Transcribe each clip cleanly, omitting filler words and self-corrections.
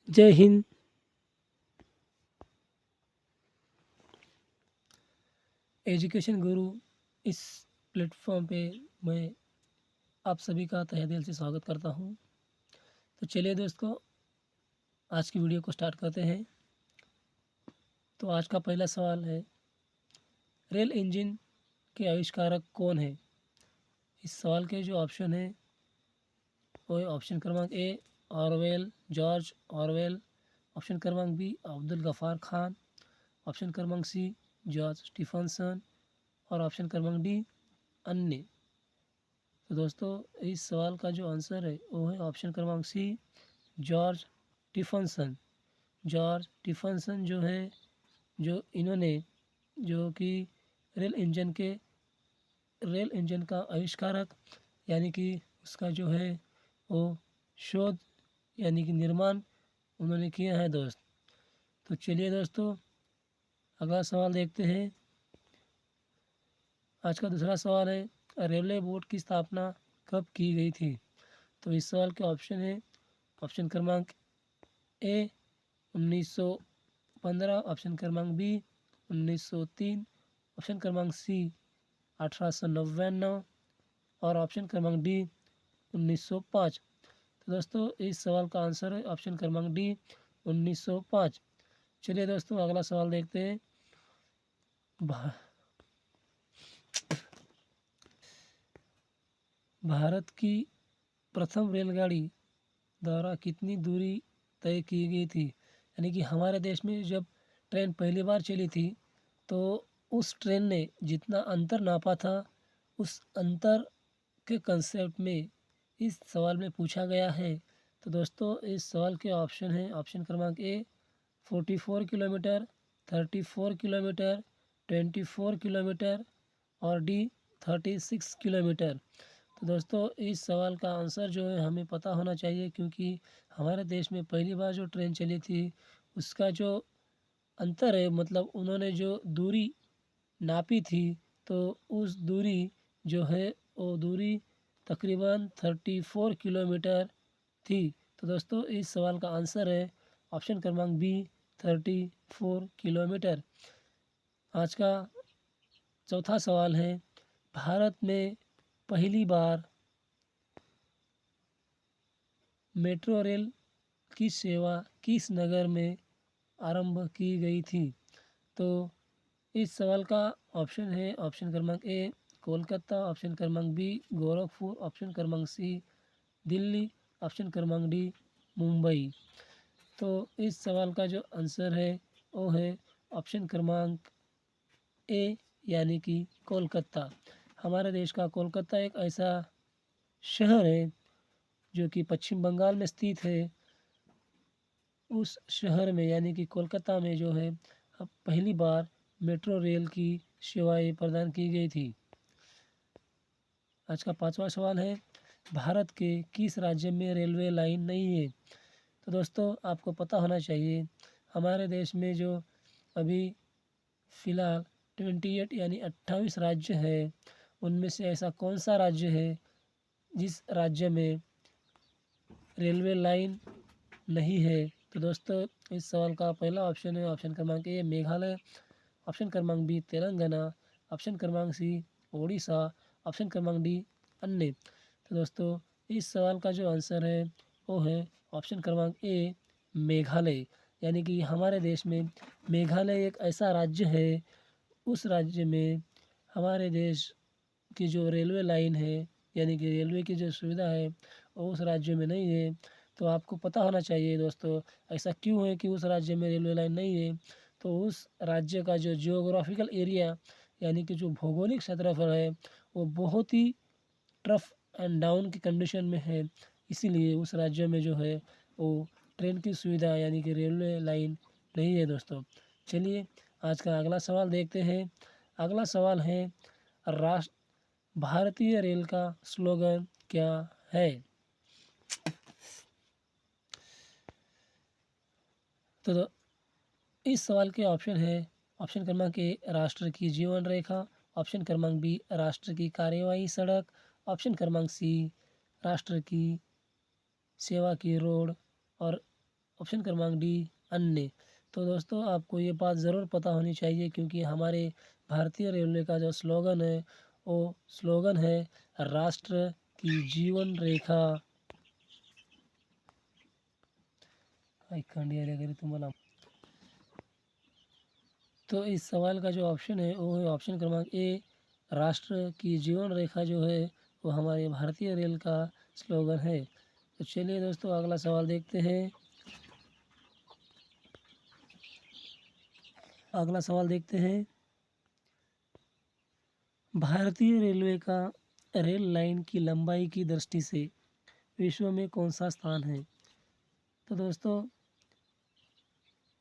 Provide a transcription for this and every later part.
जय हिंद। एजुकेशन गुरु इस प्लेटफॉर्म पे मैं आप सभी का तहे दिल से स्वागत करता हूँ। तो चलिए दोस्तों, आज की वीडियो को स्टार्ट करते हैं। तो आज का पहला सवाल है, रेल इंजन के आविष्कारक कौन है? इस सवाल के जो ऑप्शन है वो है ऑप्शन क्रमांक ए ऑरवेल, जॉर्ज ऑरवेल। ऑप्शन क्रमांक बी अब्दुल गफ़ार खान। ऑप्शन क्रमांक सी जॉर्ज स्टीफनसन। और ऑप्शन क्रमांक डी अन्य। तो दोस्तों, इस सवाल का जो आंसर है वो है ऑप्शन क्रमांक C George Stephenson. George Stephenson जो है, जो इन्होंने जो कि रेल इंजन का आविष्कारक यानी कि उसका जो है वो शोध यानी कि निर्माण उन्होंने किया है दोस्त। तो चलिए दोस्तों, अगला सवाल देखते हैं। आज का दूसरा सवाल है, रेलवे बोर्ड की स्थापना कब की गई थी? तो इस सवाल के ऑप्शन है ऑप्शन क्रमांक ए 1915, ऑप्शन क्रमांक बी 1903, ऑप्शन क्रमांक सी 1899 और ऑप्शन क्रमांक डी 1905। तो दोस्तों, इस सवाल का आंसर है ऑप्शन क्रमांक डी 1905। चलिए दोस्तों, अगला सवाल देखते हैं। भा, भारत की प्रथम रेलगाड़ी द्वारा कितनी दूरी तय की गई थी? यानी कि हमारे देश में जब ट्रेन पहली बार चली थी तो उस ट्रेन ने जितना अंतर नापा था, उस अंतर के कंसेप्ट में इस सवाल में पूछा गया है। तो दोस्तों, इस सवाल के ऑप्शन हैं ऑप्शन क्रमांक ए 44 किलोमीटर, 34 किलोमीटर, 24 किलोमीटर और डी 36 किलोमीटर। तो दोस्तों, इस सवाल का आंसर जो है हमें पता होना चाहिए, क्योंकि हमारे देश में पहली बार जो ट्रेन चली थी उसका जो अंतर है, मतलब उन्होंने जो दूरी नापी थी, तो उस दूरी जो है वो दूरी तकरीबन 34 किलोमीटर थी। तो दोस्तों, इस सवाल का आंसर है ऑप्शन क्रमांक बी 34 किलोमीटर। आज का चौथा सवाल है, भारत में पहली बार मेट्रो रेल की सेवा किस नगर में आरंभ की गई थी? तो इस सवाल का ऑप्शन है ऑप्शन क्रमांक ए कोलकाता, ऑप्शन क्रमांक बी गोरखपुर, ऑप्शन क्रमांक सी दिल्ली, ऑप्शन क्रमांक डी मुंबई। तो इस सवाल का जो आंसर है वो है ऑप्शन क्रमांक ए यानी कि कोलकाता। हमारे देश का कोलकाता एक ऐसा शहर है जो कि पश्चिम बंगाल में स्थित है। उस शहर में यानी कि कोलकाता में जो है अब पहली बार मेट्रो रेल की सेवाएं प्रदान की गई थी। आज का पांचवा सवाल है, भारत के किस राज्य में रेलवे लाइन नहीं है? तो दोस्तों, आपको पता होना चाहिए हमारे देश में जो अभी फ़िलहाल 28 यानी 28 राज्य है, उनमें से ऐसा कौन सा राज्य है जिस राज्य में रेलवे लाइन नहीं है? तो दोस्तों, इस सवाल का पहला ऑप्शन है ऑप्शन क्रमांक ए मेघालय, ऑप्शन क्रमांक बी तेलंगाना, ऑप्शन क्रमांक सी ओडिशा, ऑप्शन क्रमांक डी अन्य। तो दोस्तों, इस सवाल का जो आंसर है वो है ऑप्शन क्रमांक ए मेघालय। यानी कि हमारे देश में मेघालय एक ऐसा राज्य है, उस राज्य में हमारे देश की जो रेलवे लाइन है यानी कि रेलवे की जो सुविधा है वो उस राज्य में नहीं है। तो आपको पता होना चाहिए दोस्तों, ऐसा क्यों है कि उस राज्य में रेलवे लाइन नहीं है। तो उस राज्य का जो जियोग्राफिकल एरिया यानी कि जो भौगोलिक क्षेत्रफल है वो बहुत ही टफ एंड डाउन की कंडीशन में है, इसीलिए उस राज्य में जो है वो ट्रेन की सुविधा यानी कि रेलवे लाइन नहीं है दोस्तों। चलिए, आज का अगला सवाल देखते हैं। अगला सवाल है, राष्ट्र भारतीय रेल का स्लोगन क्या है? तो इस सवाल के ऑप्शन है ऑप्शन क्रमांक ए राष्ट्र की जीवन रेखा, ऑप्शन क्रमांक बी राष्ट्र की कार्यवाही सड़क, ऑप्शन क्रमांक सी राष्ट्र की सेवा की रोड और ऑप्शन क्रमांक डी अन्य। तो दोस्तों आपको ये बात ज़रूर पता होनी चाहिए, क्योंकि हमारे भारतीय रेलवे का जो स्लोगन है वो स्लोगन है राष्ट्र की जीवन रेखा। तुम्हाला तो इस सवाल का जो ऑप्शन है वो है ऑप्शन क्रमांक ए, राष्ट्र की जीवन रेखा जो है वो हमारे भारतीय रेल का स्लोगन है। तो चलिए दोस्तों अगला सवाल देखते हैं। अगला सवाल देखते हैं, भारतीय रेलवे का रेल लाइन की लंबाई की दृष्टि से विश्व में कौन सा स्थान है। तो दोस्तों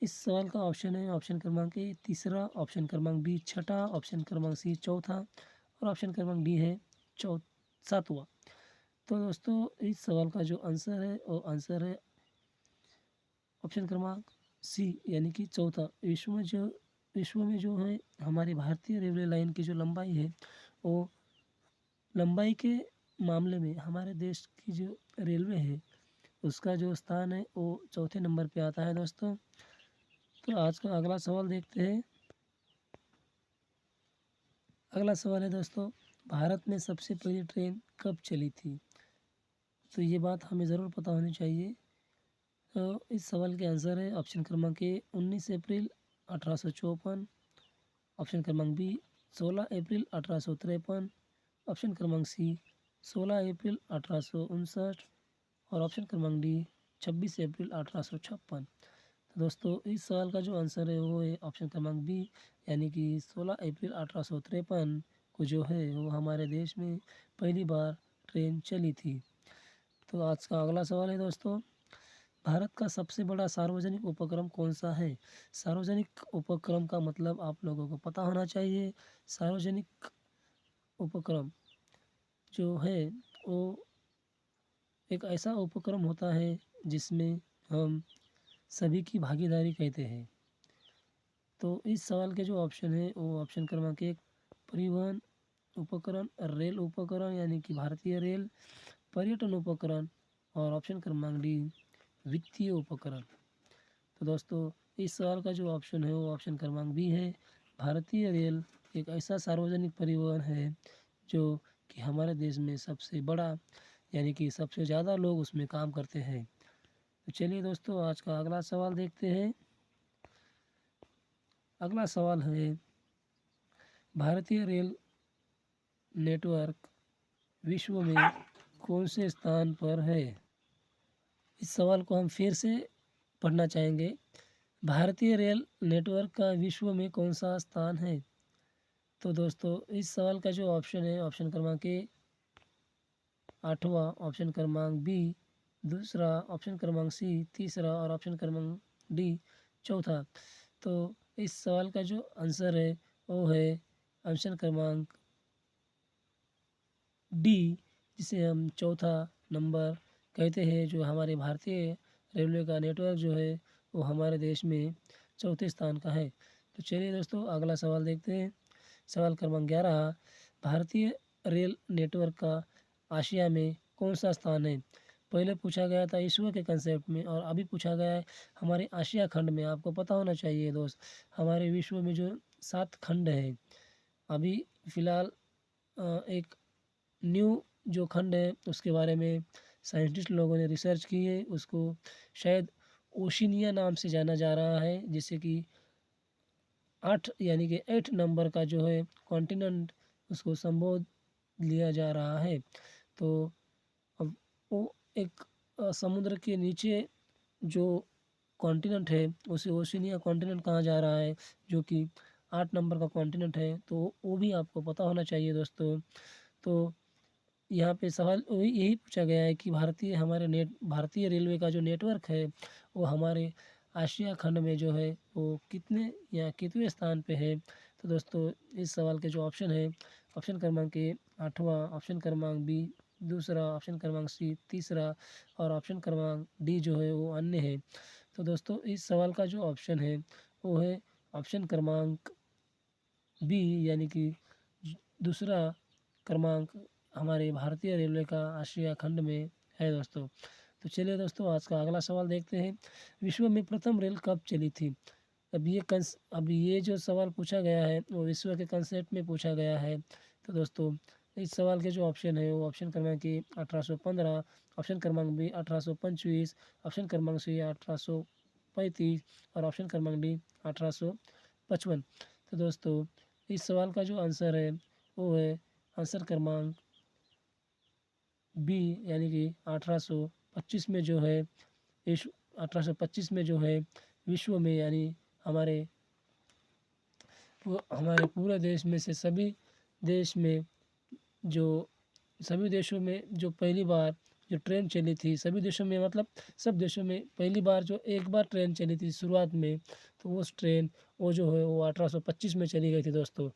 इस सवाल का ऑप्शन है ऑप्शन क्रमांक ए तीसरा, ऑप्शन क्रमांक बी छठा, ऑप्शन क्रमांक सी चौथा और ऑप्शन क्रमांक डी है सातवां। तो दोस्तों इस सवाल का जो आंसर है वो आंसर है ऑप्शन क्रमांक सी यानी कि चौथा। विश्व में जो है हमारी भारतीय रेलवे लाइन की जो लंबाई है वो लंबाई के मामले में हमारे देश की जो रेलवे है उसका जो स्थान है वो चौथे नंबर पे आता है दोस्तों। तो आज का अगला सवाल देखते हैं। अगला सवाल है दोस्तों, भारत में सबसे पहली ट्रेन कब चली थी। तो ये बात हमें ज़रूर पता होनी चाहिए। तो इस सवाल के आंसर है ऑप्शन क्रमांक ए 19 अप्रैल 1854, ऑप्शन क्रमांक बी 16 अप्रैल 1853, ऑप्शन क्रमांक सी 16 अप्रैल 1859 और ऑप्शन क्रमांक डी 26 अप्रैल 1856। तो दोस्तों इस सवाल का जो आंसर है वो है ऑप्शन क्रमांक बी यानी कि 16 अप्रैल 1853 को जो है वो हमारे देश में पहली बार ट्रेन चली थी। तो आज का अगला सवाल है दोस्तों, भारत का सबसे बड़ा सार्वजनिक उपक्रम कौन सा है। सार्वजनिक उपक्रम का मतलब आप लोगों को पता होना चाहिए। सार्वजनिक उपक्रम जो है वो एक ऐसा उपक्रम होता है जिसमें हम सभी की भागीदारी कहते हैं। तो इस सवाल के जो ऑप्शन है वो ऑप्शन क्रमांक एक परिवहन उपकरण, रेल उपकरण यानी कि भारतीय रेल, पर्यटन उपकरण और ऑप्शन क्रमांक डी वित्तीय उपकरण। तो दोस्तों इस सवाल का जो ऑप्शन है वो ऑप्शन क्रमांक बी है। भारतीय रेल एक ऐसा सार्वजनिक परिवहन है जो कि हमारे देश में सबसे बड़ा यानी कि सबसे ज़्यादा लोग उसमें काम करते हैं। तो चलिए दोस्तों आज का अगला सवाल देखते हैं। अगला सवाल है, भारतीय रेल नेटवर्क विश्व में कौन से स्थान पर है। इस सवाल को हम फिर से पढ़ना चाहेंगे। भारतीय रेल नेटवर्क का विश्व में कौन सा स्थान है। तो दोस्तों इस सवाल का जो ऑप्शन है ऑप्शन क्रमांक ए आठवां, ऑप्शन क्रमांक बी दूसरा, ऑप्शन क्रमांक सी तीसरा और ऑप्शन क्रमांक डी चौथा। तो इस सवाल का जो आंसर है वो है ऑप्शन क्रमांक डी, जिसे हम चौथा नंबर कहते हैं। जो हमारे भारतीय रेलवे का नेटवर्क जो है वो हमारे देश में चौथे स्थान का है। तो चलिए दोस्तों अगला सवाल देखते हैं। सवाल क्रमांक 11, भारतीय रेल नेटवर्क का आशिया में कौन सा स्थान है। पहले पूछा गया था ईश्वर के कंसेप्ट में और अभी पूछा गया है हमारे आशिया खंड में। आपको पता होना चाहिए दोस्त, हमारे विश्व में जो 7 खंड है, अभी फ़िलहाल एक न्यू जो खंड है उसके बारे में साइंटिस्ट लोगों ने रिसर्च की है। उसको शायद ओशिनिया नाम से जाना जा रहा है, जिससे कि 8 यानी कि 8 नंबर का जो है कॉन्टिनेंट उसको संबोध लिया जा रहा है। तो अब वो एक समुद्र के नीचे जो कॉन्टिनेंट है उसे ओशिनिया कॉन्टिनेंट कहा जा रहा है, जो कि 8 नंबर का कॉन्टिनेंट है। तो वो भी आपको पता होना चाहिए दोस्तों। तो यहाँ पे सवाल यही पूछा गया है कि भारतीय रेलवे का जो नेटवर्क है वो हमारे आशिया खंड में जो है वो कितने या कितवें स्थान पे है। तो दोस्तों इस सवाल के जो ऑप्शन है ऑप्शन क्रमांक ए आठवां, ऑप्शन क्रमांक बी दूसरा, ऑप्शन क्रमांक सी तीसरा और ऑप्शन क्रमांक डी जो है वो अन्य है। तो दोस्तों इस सवाल का जो ऑप्शन है वो है ऑप्शन क्रमांक बी यानी कि दूसरा क्रमांक हमारे भारतीय रेलवे का आशिया खंड में है दोस्तों। तो चलिए दोस्तों आज का अगला सवाल देखते हैं। विश्व में प्रथम रेल कब चली थी? अब ये जो सवाल पूछा गया है वो विश्व के कंसेप्ट में पूछा गया है। तो दोस्तों इस सवाल के जो ऑप्शन है वो ऑप्शन क्रमांक ए 1815, ऑप्शन क्रमांक बी 1825, ऑप्शन क्रमांक सी 1835 और ऑप्शन क्रमांक डी 1855। तो दोस्तों इस सवाल का जो आंसर है वो है आंसर क्रमांक बी, यानी कि 1825 में जो है विश्व 1825 में जो है विश्व में, यानी हमारे हमारे पूरे देश में से देश में जो सभी देशों में जो पहली बार जो ट्रेन चली थी, सभी देशों में मतलब सब देशों में पहली बार जो एक बार ट्रेन चली थी शुरुआत में, तो उस ट्रेन वो जो है वो 1825 में चली गई थी दोस्तों।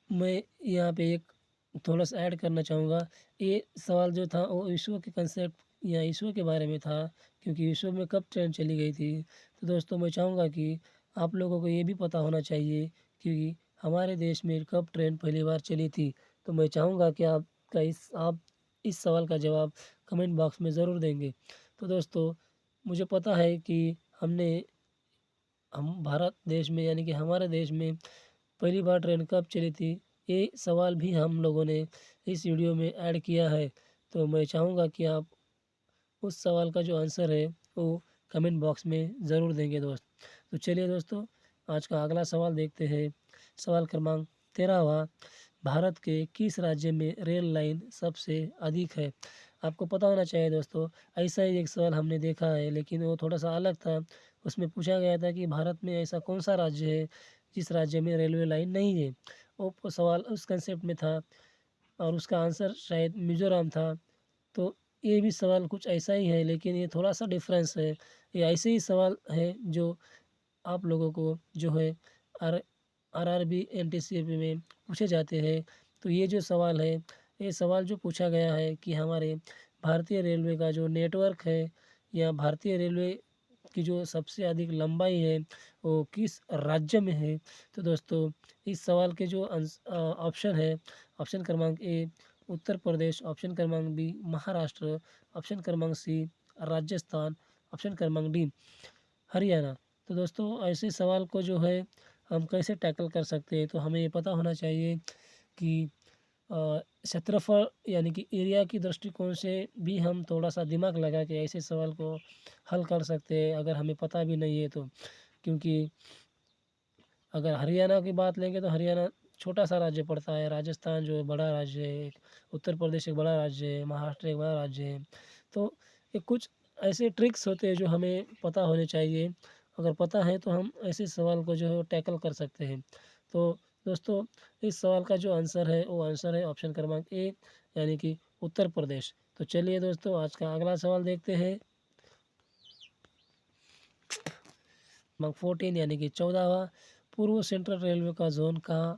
मैं यहाँ पे एक थोड़ा सा ऐड करना चाहूँगा। ये सवाल जो था वो विश्व के कंसेप्ट या विश्व के बारे में था, क्योंकि विश्व में कब ट्रेन चली गई थी। तो दोस्तों मैं चाहूँगा कि आप लोगों को ये भी पता होना चाहिए कि हमारे देश में कब ट्रेन पहली बार चली थी। तो मैं चाहूँगा कि आप इस सवाल का जवाब कमेंट बॉक्स में ज़रूर देंगे। तो दोस्तों मुझे पता है कि हम भारत देश में, यानी कि हमारे देश में पहली बार ट्रेन कब चली थी, ये सवाल भी हम लोगों ने इस वीडियो में ऐड किया है। तो मैं चाहूँगा कि आप उस सवाल का जो आंसर है वो कमेंट बॉक्स में ज़रूर देंगे दोस्त। तो चलिए दोस्तों आज का अगला सवाल देखते हैं। सवाल क्रमांक 13वां, भारत के किस राज्य में रेल लाइन सबसे अधिक है? आपको पता होना चाहिए दोस्तों, ऐसा ही एक सवाल हमने देखा है लेकिन वो थोड़ा सा अलग था। उसमें पूछा गया था कि भारत में ऐसा कौन सा राज्य है जिस राज्य में रेलवे लाइन नहीं है। वो सवाल उस कंसेप्ट में था और उसका आंसर शायद मिज़ोरम था। तो ये भी सवाल कुछ ऐसा ही है लेकिन ये थोड़ा सा डिफरेंस है। ये ऐसे ही सवाल है जो आप लोगों को जो है आर आरआरबी एनटीसीपी में पूछे जाते हैं। तो ये जो सवाल है, ये सवाल जो पूछा गया है कि हमारे भारतीय रेलवे का जो नेटवर्क है या भारतीय रेलवे की जो सबसे अधिक लंबाई है वो किस राज्य में है। तो दोस्तों इस सवाल के जो ऑप्शन है, ऑप्शन क्रमांक ए उत्तर प्रदेश, ऑप्शन क्रमांक बी महाराष्ट्र, ऑप्शन क्रमांक सी राजस्थान, ऑप्शन क्रमांक डी हरियाणा। तो दोस्तों ऐसे सवाल को जो है हम कैसे टैकल कर सकते हैं, तो हमें ये पता होना चाहिए कि क्षेत्रफल यानी कि एरिया की दृष्टिकोण से भी हम थोड़ा सा दिमाग लगा के ऐसे सवाल को हल कर सकते हैं अगर हमें पता भी नहीं है तो। क्योंकि अगर हरियाणा की बात लेंगे तो हरियाणा छोटा सा राज्य पड़ता है, राजस्थान जो है बड़ा राज्य है, उत्तर प्रदेश एक बड़ा राज्य है, महाराष्ट्र एक बड़ा राज्य है। तो ये कुछ ऐसे ट्रिक्स होते हैं जो हमें पता होने चाहिए। अगर पता है तो हम ऐसे सवाल को जो है टैकल कर सकते हैं। तो दोस्तों इस सवाल का जो आंसर है वो आंसर है ऑप्शन क्रमांक ए, यानी कि उत्तर प्रदेश। तो चलिए दोस्तों आज का अगला सवाल देखते हैं। क्रमांक 14 यानी कि 14वां, पूर्व सेंट्रल रेलवे का जोन का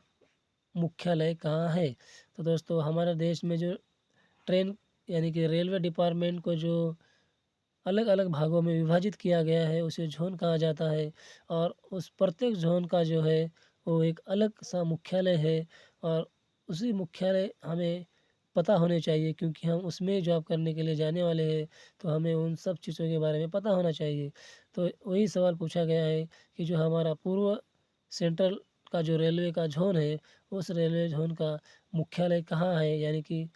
मुख्यालय कहाँ है? तो दोस्तों हमारे देश में जो ट्रेन यानी कि रेलवे डिपार्टमेंट को जो अलग अलग भागों में विभाजित किया गया है उसे जोन कहा जाता है। और उस प्रत्येक जोन का जो है वो एक अलग सा मुख्यालय है और उसी मुख्यालय हमें पता होने चाहिए, क्योंकि हम उसमें जॉब करने के लिए जाने वाले हैं। तो हमें उन सब चीज़ों के बारे में पता होना चाहिए। तो वही सवाल पूछा गया है कि जो हमारा पूर्व सेंट्रल का जो रेलवे का जोन है उस रेलवे जोन का मुख्यालय कहाँ है, यानी कि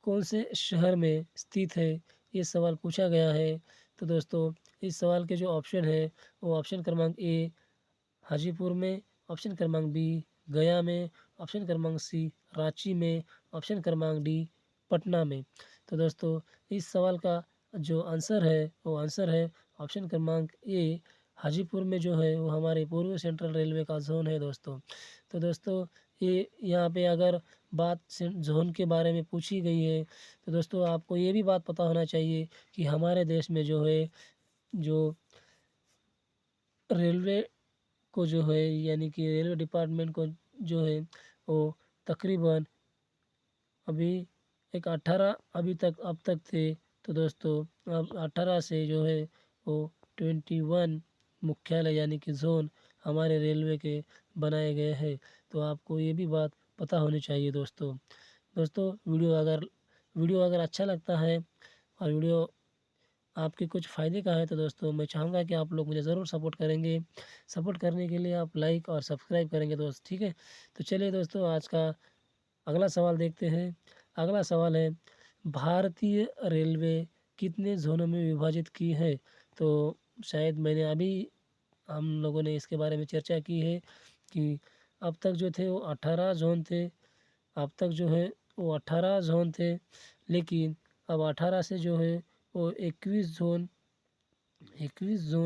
कौन से शहर में स्थित है, ये सवाल पूछा गया है। तो दोस्तों इस सवाल के जो ऑप्शन है वो ऑप्शन क्रमांक ए हाजीपुर में, ऑप्शन क्रमांक बी गया में, ऑप्शन क्रमांक सी रांची में, ऑप्शन क्रमांक डी पटना में। तो दोस्तों इस सवाल का जो आंसर है वो आंसर है ऑप्शन क्रमांक ए हाजीपुर में जो है वो हमारे पूर्व सेंट्रल रेलवे का जोन है दोस्तों। तो दोस्तों ये यहाँ पे अगर बात जोन के बारे में पूछी गई है तो दोस्तों आपको ये भी बात पता होना चाहिए कि हमारे देश में जो है जो रेलवे को जो है यानी कि रेलवे डिपार्टमेंट को जो है वो तकरीबन अभी एक 18 अभी तक अब तक थे। तो दोस्तों अब 18 से जो है वो 21 मुख्यालय यानी कि जोन हमारे रेलवे के बनाए गए हैं। तो आपको ये भी बात पता होनी चाहिए दोस्तों। दोस्तों वीडियो अगर अच्छा लगता है और वीडियो आपके कुछ फ़ायदे का है तो दोस्तों मैं चाहूँगा कि आप लोग मुझे ज़रूर सपोर्ट करेंगे। सपोर्ट करने के लिए आप लाइक और सब्सक्राइब करेंगे दोस्त, ठीक है? तो चलिए दोस्तों आज का अगला सवाल देखते हैं। अगला सवाल है भारतीय रेलवे कितने ज़ोनों में विभाजित की है? तो शायद मैंने अभी हम लोगों ने इसके बारे में चर्चा की है कि अब तक जो थे वो 18 ज़ोन थे। अब तक जो है वो 18 ज़ोन थे, लेकिन अब 18 से जो है वो 21 ज़ोन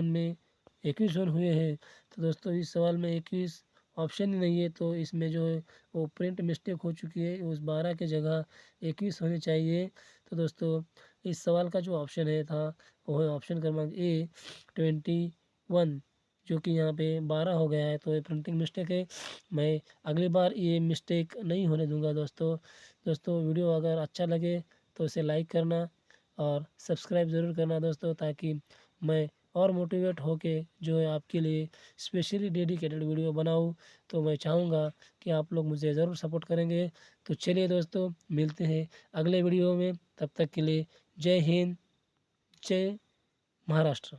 में 21 ज़ोन हुए हैं। तो दोस्तों इस सवाल में 21 ऑप्शन ही नहीं है, तो इसमें जो है वो प्रिंट मिस्टेक हो चुकी है। उस 12 की जगह 21 होने चाहिए। तो दोस्तों इस सवाल का जो ऑप्शन है था वो है ऑप्शन क्रमांक ए 21, जो कि यहाँ पे 12 हो गया है, तो ये प्रिंटिंग मिस्टेक है। मैं अगली बार ये मिस्टेक नहीं होने दूंगा दोस्तों। दोस्तों वीडियो अगर अच्छा लगे तो इसे लाइक करना और सब्सक्राइब ज़रूर करना दोस्तों, ताकि मैं और मोटिवेट होके जो है आपके लिए स्पेशली डेडिकेटेड वीडियो बनाऊँ। तो मैं चाहूँगा कि आप लोग मुझे ज़रूर सपोर्ट करेंगे। तो चलिए दोस्तों मिलते हैं अगले वीडियो में, तब तक के लिए जय हिंद, जय महाराष्ट्र।